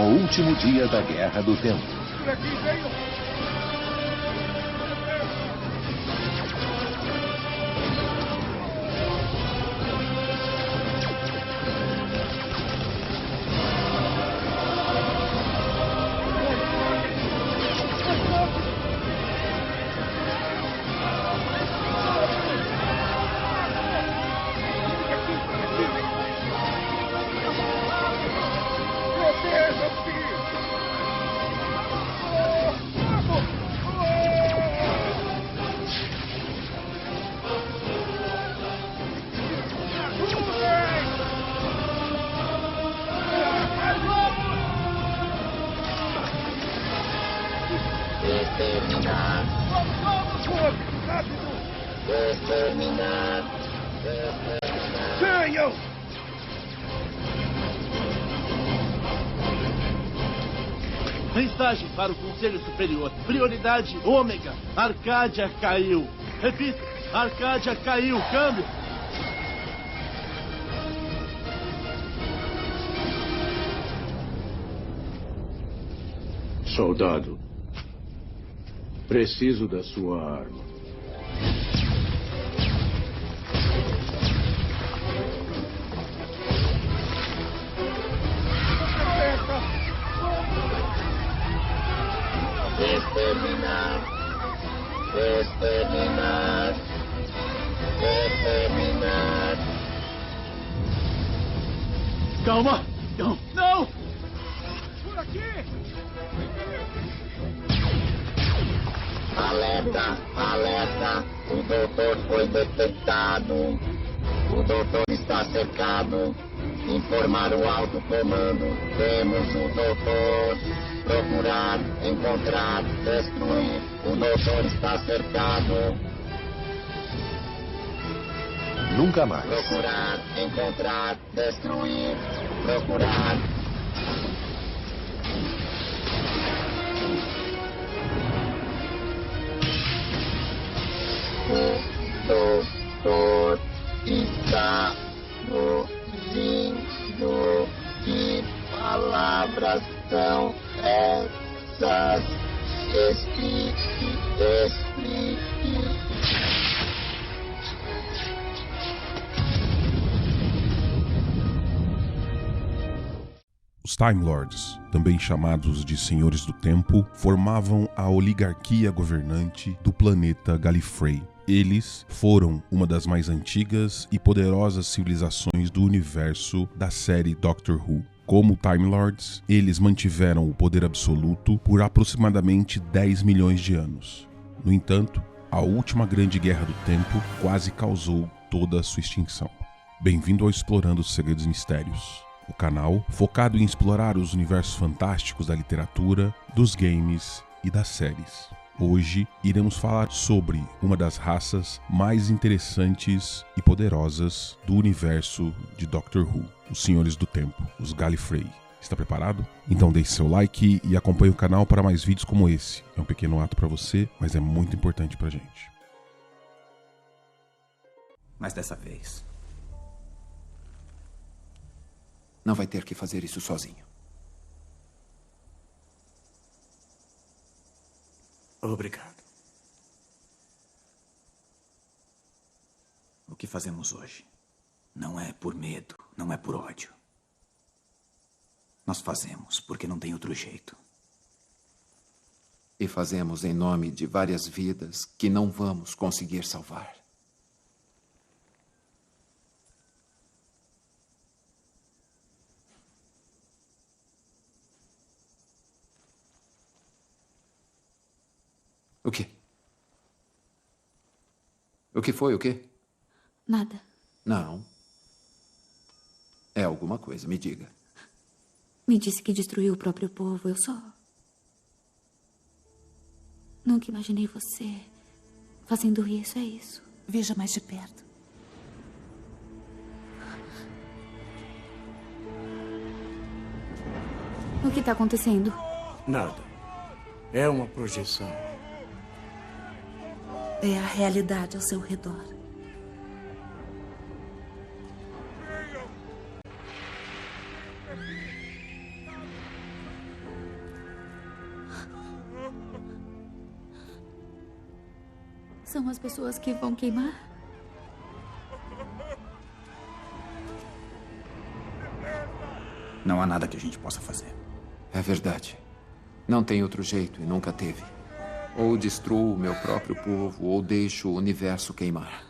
o último dia da Guerra do Tempo. Por aqui, venham! Exterminar. Vamos, rápido! Exterminar. Venham! Mensagem para o Conselho Superior. Prioridade Ômega. Arcádia caiu. Repita. Arcádia caiu. Câmbio. Soldado. Preciso da sua arma. Exterminar. Exterminar. Exterminar. Calma. Não. Não. Por aqui! Alerta, alerta, o doutor foi detectado. O doutor está cercado. Informar o alto comando. Temos o doutor. Procurar, encontrar, destruir. O doutor está cercado. Nunca mais. Procurar, encontrar, destruir. Procurar. O doutor está ouvindo. Que palavras são essas? Explique, explique. Os Time Lords, também chamados de Senhores do Tempo, formavam a oligarquia governante do planeta Gallifrey. Eles foram uma das mais antigas e poderosas civilizações do universo da série Doctor Who. Como Time Lords, eles mantiveram o poder absoluto por aproximadamente 10 milhões de anos. No entanto, a última grande guerra do tempo quase causou toda a sua extinção. Bem-vindo ao Explorando os Segredos e Mistérios, o canal focado em explorar os universos fantásticos da literatura, dos games e das séries. Hoje iremos falar sobre uma das raças mais interessantes e poderosas do universo de Doctor Who, os Senhores do Tempo, os Gallifrey. Está preparado? Então deixe seu like e acompanhe o canal para mais vídeos como esse. É um pequeno ato para você, mas é muito importante pra gente. Mas dessa vez, não vai ter que fazer isso sozinho. Obrigado. O que fazemos hoje não é por medo, não é por ódio. Nós fazemos porque não tem outro jeito. E fazemos em nome de várias vidas que não vamos conseguir salvar. O quê? O que foi, o quê? Nada. Não. É alguma coisa, me diga. Me disse que destruiu o próprio povo, eu só... Nunca imaginei você fazendo isso, é isso. Veja mais de perto. O que está acontecendo? Nada. É uma projeção. É a realidade ao seu redor. São as pessoas que vão queimar? Não há nada que a gente possa fazer. É verdade. Não tem outro jeito e nunca teve. Ou destruo o meu próprio povo, ou deixo o universo queimar.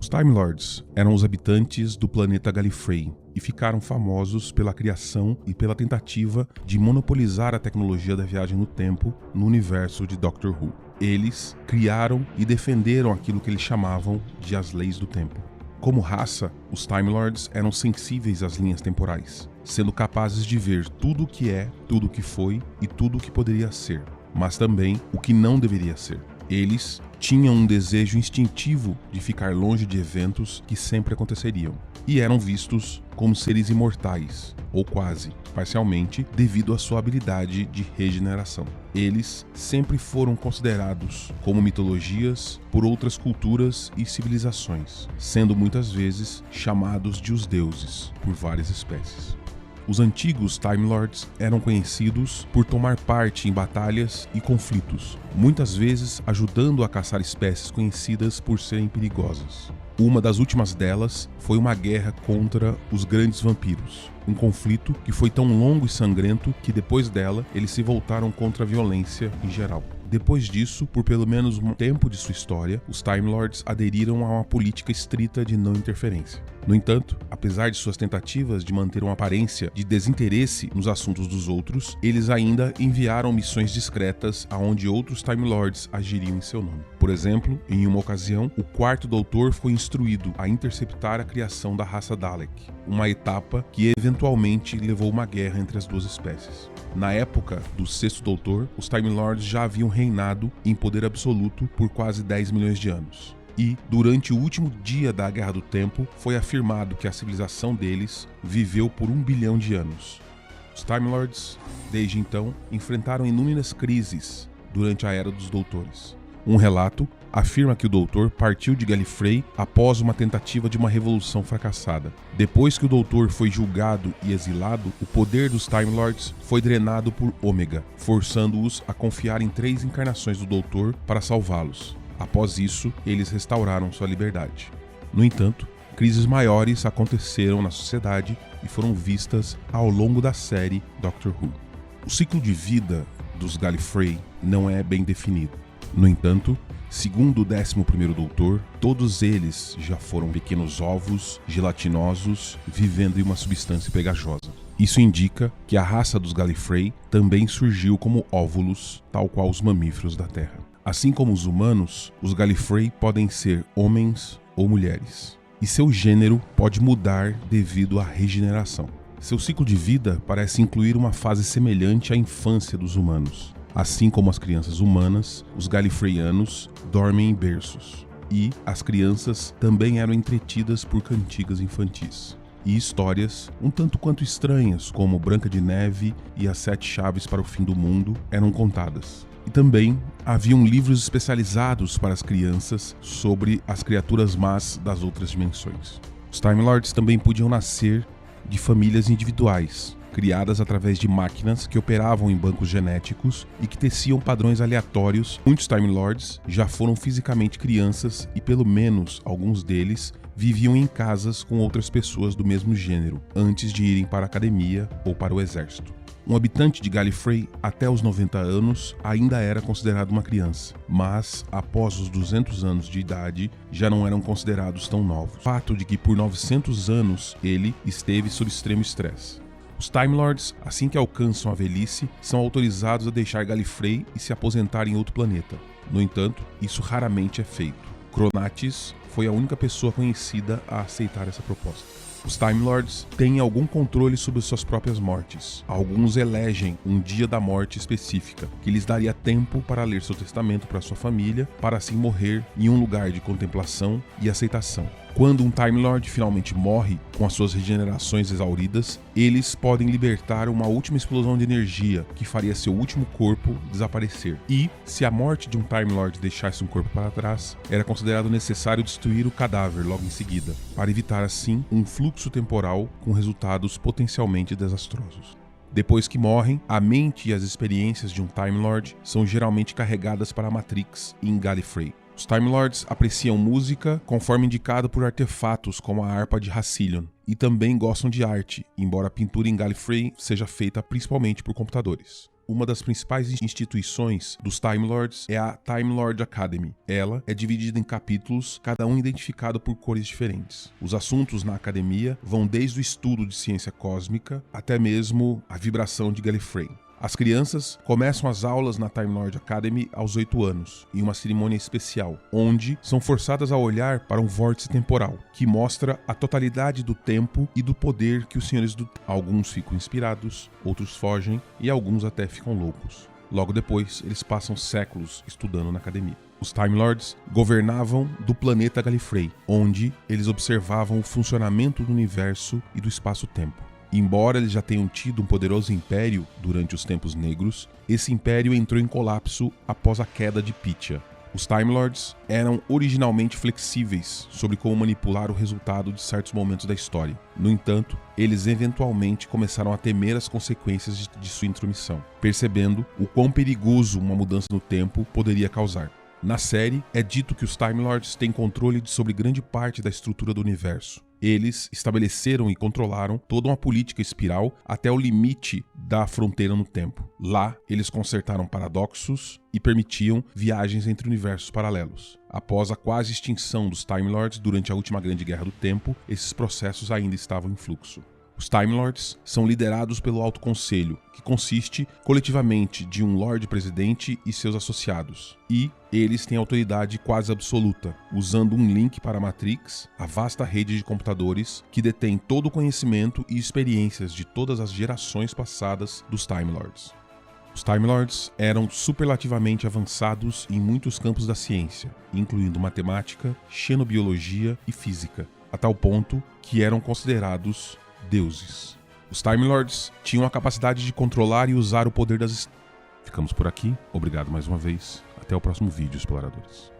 Os Time Lords eram os habitantes do planeta Gallifrey e ficaram famosos pela criação e pela tentativa de monopolizar a tecnologia da viagem no tempo no universo de Doctor Who. Eles criaram e defenderam aquilo que eles chamavam de as leis do tempo. Como raça, os Time Lords eram sensíveis às linhas temporais, sendo capazes de ver tudo o que é, tudo o que foi e tudo o que poderia ser, mas também o que não deveria ser. Eles tinham um desejo instintivo de ficar longe de eventos que sempre aconteceriam, e eram vistos como seres imortais, ou quase, parcialmente, devido à sua habilidade de regeneração. Eles sempre foram considerados como mitologias por outras culturas e civilizações, sendo muitas vezes chamados de os deuses por várias espécies. Os antigos Time Lords eram conhecidos por tomar parte em batalhas e conflitos, muitas vezes ajudando a caçar espécies conhecidas por serem perigosas. Uma das últimas delas foi uma guerra contra os grandes vampiros, um conflito que foi tão longo e sangrento que depois dela eles se voltaram contra a violência em geral. Depois disso, por pelo menos um tempo de sua história, os Time Lords aderiram a uma política estrita de não interferência. No entanto, apesar de suas tentativas de manter uma aparência de desinteresse nos assuntos dos outros, eles ainda enviaram missões discretas aonde outros Time Lords agiriam em seu nome. Por exemplo, em uma ocasião, o Quarto Doutor foi instruído a interceptar a criação da raça Dalek, uma etapa que eventualmente levou uma guerra entre as duas espécies. Na época do Sexto Doutor, os Time Lords já haviam reinado em poder absoluto por quase 10 milhões de anos. E, durante o último dia da Guerra do Tempo, foi afirmado que a civilização deles viveu por 1 bilhão de anos. Os Time Lords, desde então, enfrentaram inúmeras crises durante a Era dos Doutores. Um relato afirma que o Doutor partiu de Gallifrey após uma tentativa de uma revolução fracassada. Depois que o Doutor foi julgado e exilado, o poder dos Time Lords foi drenado por Ômega, forçando-os a confiar em 3 encarnações do Doutor para salvá-los. Após isso, eles restauraram sua liberdade. No entanto, crises maiores aconteceram na sociedade e foram vistas ao longo da série Doctor Who. O ciclo de vida dos Gallifrey não é bem definido. No entanto, segundo o 11º Doutor, todos eles já foram pequenos ovos gelatinosos vivendo em uma substância pegajosa. Isso indica que a raça dos Gallifrey também surgiu como óvulos, tal qual os mamíferos da Terra. Assim como os humanos, os Gallifrey podem ser homens ou mulheres, e seu gênero pode mudar devido à regeneração. Seu ciclo de vida parece incluir uma fase semelhante à infância dos humanos. Assim como as crianças humanas, os Gallifreyanos dormem em berços, e as crianças também eram entretidas por cantigas infantis. E histórias um tanto quanto estranhas, como Branca de Neve e as 7 Chaves para o Fim do Mundo, eram contadas. E também haviam livros especializados para as crianças sobre as criaturas más das outras dimensões. Os Time Lords também podiam nascer de famílias individuais, criadas através de máquinas que operavam em bancos genéticos e que teciam padrões aleatórios. Muitos Time Lords já foram fisicamente crianças e pelo menos alguns deles viviam em casas com outras pessoas do mesmo gênero, antes de irem para a academia ou para o exército. Um habitante de Gallifrey até os 90 anos ainda era considerado uma criança, mas após os 200 anos de idade já não eram considerados tão novos. Fato de que por 900 anos ele esteve sob extremo estresse. Os Time Lords, assim que alcançam a velhice, são autorizados a deixar Gallifrey e se aposentar em outro planeta. No entanto, isso raramente é feito. Cronatis foi a única pessoa conhecida a aceitar essa proposta. Os Time Lords têm algum controle sobre suas próprias mortes. Alguns elegem um dia da morte específica, que lhes daria tempo para ler seu testamento para sua família, para assim morrer em um lugar de contemplação e aceitação. Quando um Time Lord finalmente morre, com as suas regenerações exauridas, eles podem libertar uma última explosão de energia que faria seu último corpo desaparecer. E, se a morte de um Time Lord deixasse um corpo para trás, era considerado necessário destruir o cadáver logo em seguida, para evitar assim um fluxo temporal com resultados potencialmente desastrosos. Depois que morrem, a mente e as experiências de um Time Lord são geralmente carregadas para a Matrix em Gallifrey. Os Os Time Lords apreciam música conforme indicado por artefatos como a harpa de Hassilion, e também gostam de arte, embora a pintura em Gallifrey seja feita principalmente por computadores. Uma das principais instituições dos Time Lords é a Time Lord Academy. Ela é dividida em capítulos, cada um identificado por cores diferentes. Os assuntos na academia vão desde o estudo de ciência cósmica até mesmo a vibração de Gallifrey. As crianças começam as aulas na Time Lord Academy aos 8 anos, em uma cerimônia especial, onde são forçadas a olhar para um vórtice temporal, que mostra a totalidade do tempo e do poder que os senhores do... Alguns ficam inspirados, outros fogem e alguns até ficam loucos. Logo depois, eles passam séculos estudando na academia. Os Time Lords governavam do planeta Gallifrey, onde eles observavam o funcionamento do universo e do espaço-tempo. Embora eles já tenham tido um poderoso império durante os tempos negros, esse império entrou em colapso após a queda de Pythia. Os Time Lords eram originalmente flexíveis sobre como manipular o resultado de certos momentos da história. No entanto, eles eventualmente começaram a temer as consequências de sua intromissão, percebendo o quão perigoso uma mudança no tempo poderia causar. Na série, é dito que os Time Lords têm controle sobre grande parte da estrutura do universo. Eles estabeleceram e controlaram toda uma política espiral até o limite da fronteira no tempo. Lá, eles consertaram paradoxos e permitiam viagens entre universos paralelos. Após a quase extinção dos Time Lords durante a última Grande Guerra do Tempo, esses processos ainda estavam em fluxo. Os Time Lords são liderados pelo Alto Conselho, que consiste coletivamente de um Lorde Presidente e seus associados. E eles têm autoridade quase absoluta, usando um link para a Matrix, a vasta rede de computadores que detém todo o conhecimento e experiências de todas as gerações passadas dos Time Lords. Os Time Lords eram superlativamente avançados em muitos campos da ciência, incluindo matemática, xenobiologia e física, a tal ponto que eram considerados deuses. Os Time Lords tinham a capacidade de controlar e usar o poder das... Ficamos por aqui. Obrigado mais uma vez. Até o próximo vídeo, exploradores.